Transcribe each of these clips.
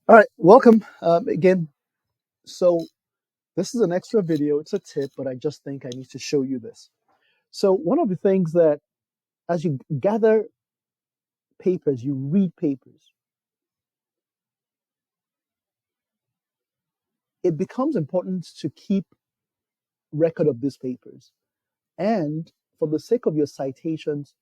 All right, welcome again. So this is an extra video. It's a tip, but I just think I need to show you this. So one of the things that as you gather papers, you read papers, it becomes important to keep record of these papers. And for the sake of your citations,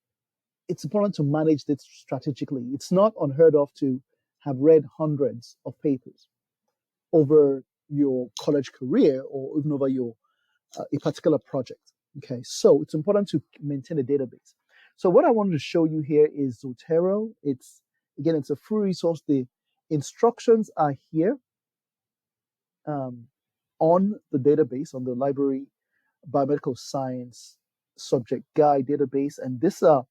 it's important to manage this strategically. It's not unheard of to have read hundreds of papers over your college career or even over your a particular project. Okay, so it's important to maintain a database. So what I wanted to show you here is Zotero. It's a free resource. The instructions are here um, on the database on the library biomedical science subject guide database, and these are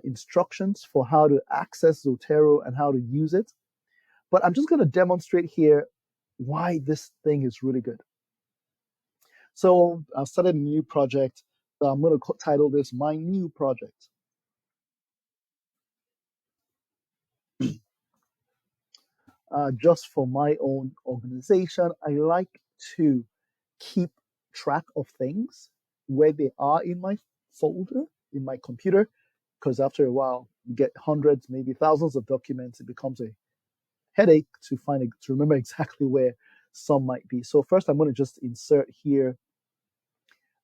instructions for how to access Zotero and how to use it. But I'm just going to demonstrate here why this thing is really good. So I've started a new project. So I'm going to title this My New Project. Just for my own organization, I like to keep track of things where they are in my folder, in my computer, because after a while, you get hundreds, maybe thousands of documents. It becomes a headache to remember exactly where some might be. So first, I'm going to just insert here.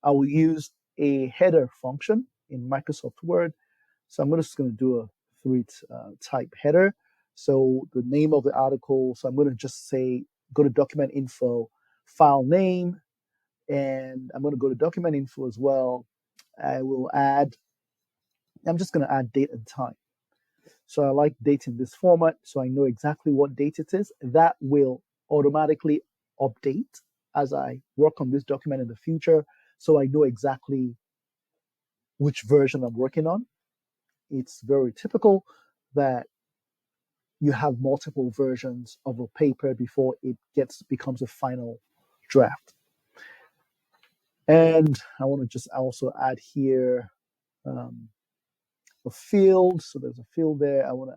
I will use a header function in Microsoft Word. So I'm just going to do a three type header. So the name of the article. So I'm going to just say, go to document info, file name, and I'm going to go to document info as well. I'm just going to add date and time. So I like date in this format, so I know exactly what date it is. That will automatically update as I work on this document in the future. So I know exactly which version I'm working on. It's very typical that you have multiple versions of a paper before it becomes a final draft. And I want to just also add here a field. So there's a field there. I'm going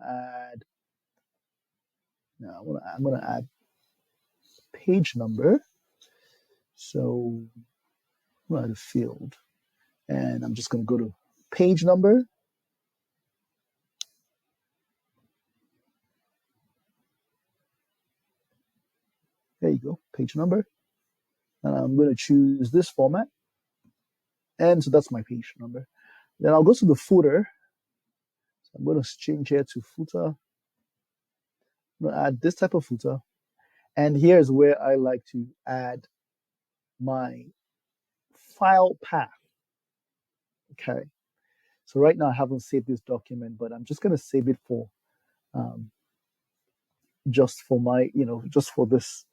to add page number. So I'm going to add a field, and I'm just going to go to page number. There you go, page number. And I'm going to choose this format. And so that's my page number. Then I'll go to the footer. So I'm going to change here to footer. I'm going to add this type of footer. And here's where I like to add my file path. Okay. So right now I haven't saved this document, but I'm just going to save it for just for this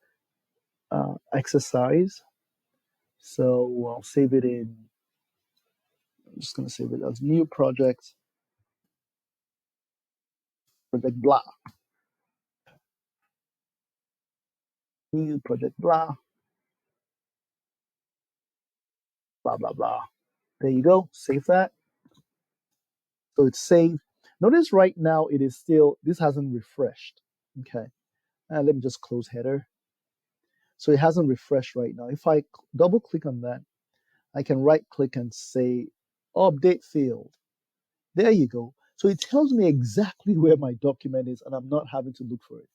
exercise. So I'll save it in. I'm just going to save it as new project blah, new project blah, blah blah blah. There you go. Save that. So it's saved. Notice right now this hasn't refreshed. Okay. And let me just close header. So it hasn't refreshed right now. If I double click on that, I can right click and say update field. There you go. So it tells me exactly where my document is, and I'm not having to look for it.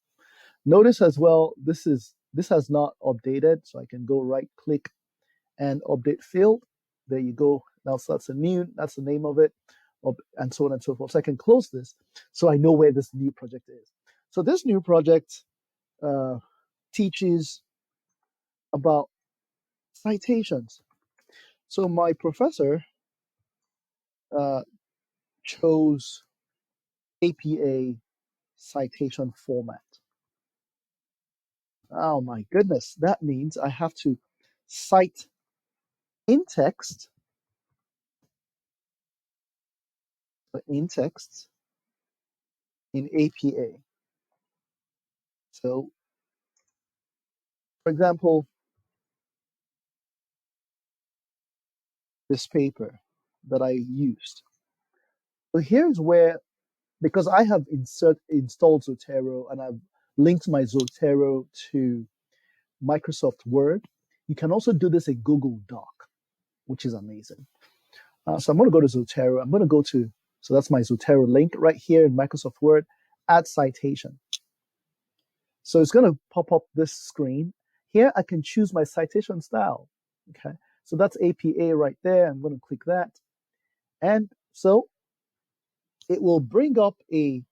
Notice as well, this has not updated, so I can go right click and update field. There you go. Now so that's the name of it, and so on and so forth. So I can close this, so I know where this new project is. So this new project teaches about citations. So my professor uh, chose APA citation format. Oh my goodness, that means I have to cite in text, in text in APA. So, for example, this paper that I used. So here's where, because I have installed Zotero and I've linked my Zotero to Microsoft Word. You can also do this in Google Doc, which is amazing. So I'm going to go to Zotero. I'm going to go to, so that's my Zotero link right here in Microsoft Word, add citation. So it's going to pop up this screen. Here I can choose my citation style. Okay, so that's APA right there. I'm going to click that. And so it will bring up a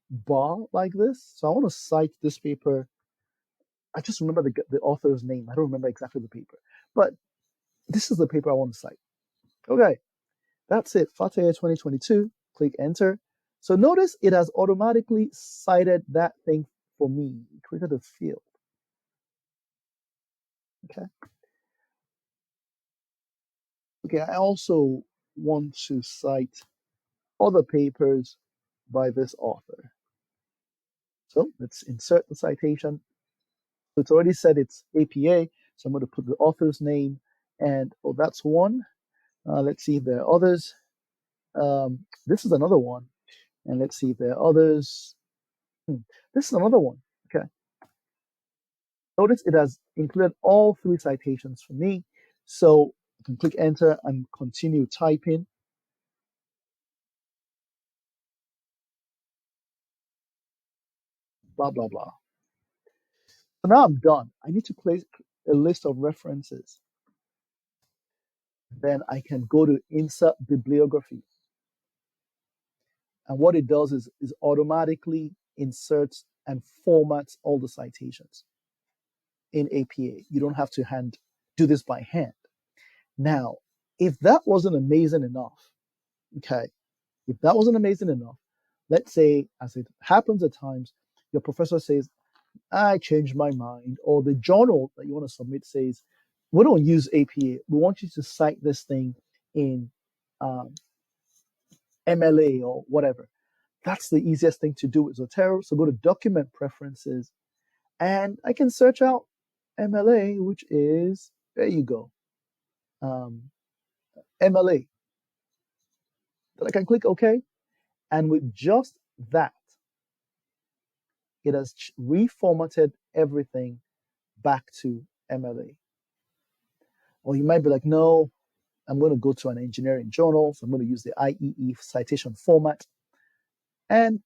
bar like this. So I want to cite this paper. I just remember the author's name. I don't remember exactly the paper, but this is the paper I want to cite. Okay, that's it. FATEA 2022. Click enter. So notice it has automatically cited that thing for me. It created a field. Okay. Okay, I also want to cite other papers by this author. So let's insert the citation. So it's already said it's APA, so I'm going to put the author's name, and oh, that's one. Let's see if there are others. This is another one, and let's see if there are others. This is another one. Okay. Notice it has included all three citations for me. So I can click enter and continue typing. Blah, blah, blah. So now I'm done. I need to place a list of references. Then I can go to insert bibliography. And what it does is automatically inserts and formats all the citations in APA. You don't have to do this by hand. Now, if that wasn't amazing enough, okay, if that wasn't amazing enough, let's say, as it happens at times, your professor says, I changed my mind, or the journal that you want to submit says, we don't use APA. We want you to cite this thing in MLA or whatever. That's the easiest thing to do with Zotero. So go to Document Preferences, and I can search out MLA, which is, there you go, MLA. Then I can click OK. And with just that, it has reformatted everything back to MLA. Or you might be like, no, I'm going to go to an engineering journal. So I'm going to use the IEE citation format. And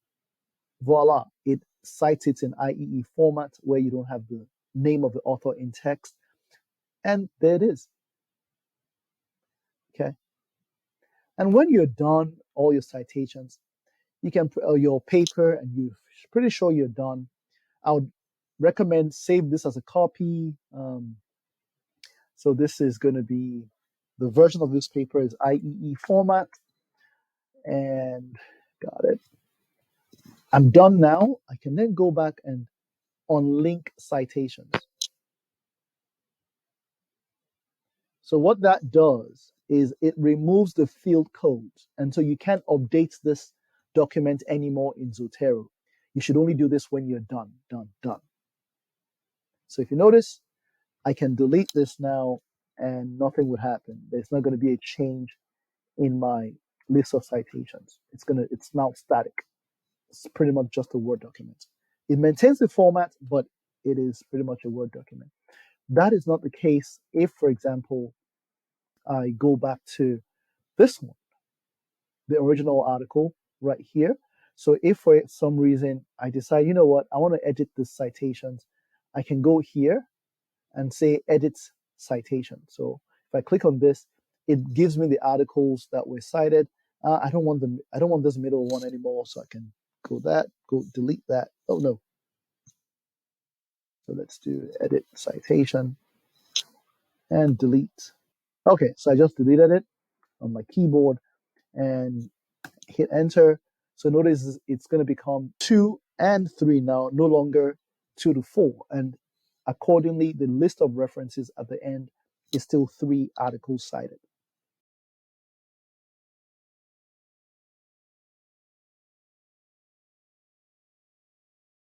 voila, it cites it in IEE format where you don't have the name of the author in text. And there it is. Okay. And when you're done all your citations, you can your paper and you're pretty sure you're done. I would recommend save this as a copy. So this is going to be the version of this paper is IEE format, and got it. I'm done now. I can then go back and unlink citations. So what that does is it removes the field codes, and so you can't update this document anymore in Zotero. You should only do this when you're done, done, done. So if you notice, I can delete this now and nothing would happen. There's not going to be a change in my list of citations. It's now static. It's pretty much just a Word document. It maintains the format, but it is pretty much a Word document. That is not the case if, for example, I go back to this one, the original article right here. So if for some reason I decide, you know what, I want to edit the citations, I can go here and say edit citation. So if I click on this, it gives me the articles that were cited. I don't want this middle one anymore, so I can go delete that. Oh no. So let's do edit citation and delete. Okay, so I just deleted it on my keyboard and hit enter. So notice it's going to become 2 and 3 now, no longer 2 to 4. And accordingly, the list of references at the end is still 3 articles cited.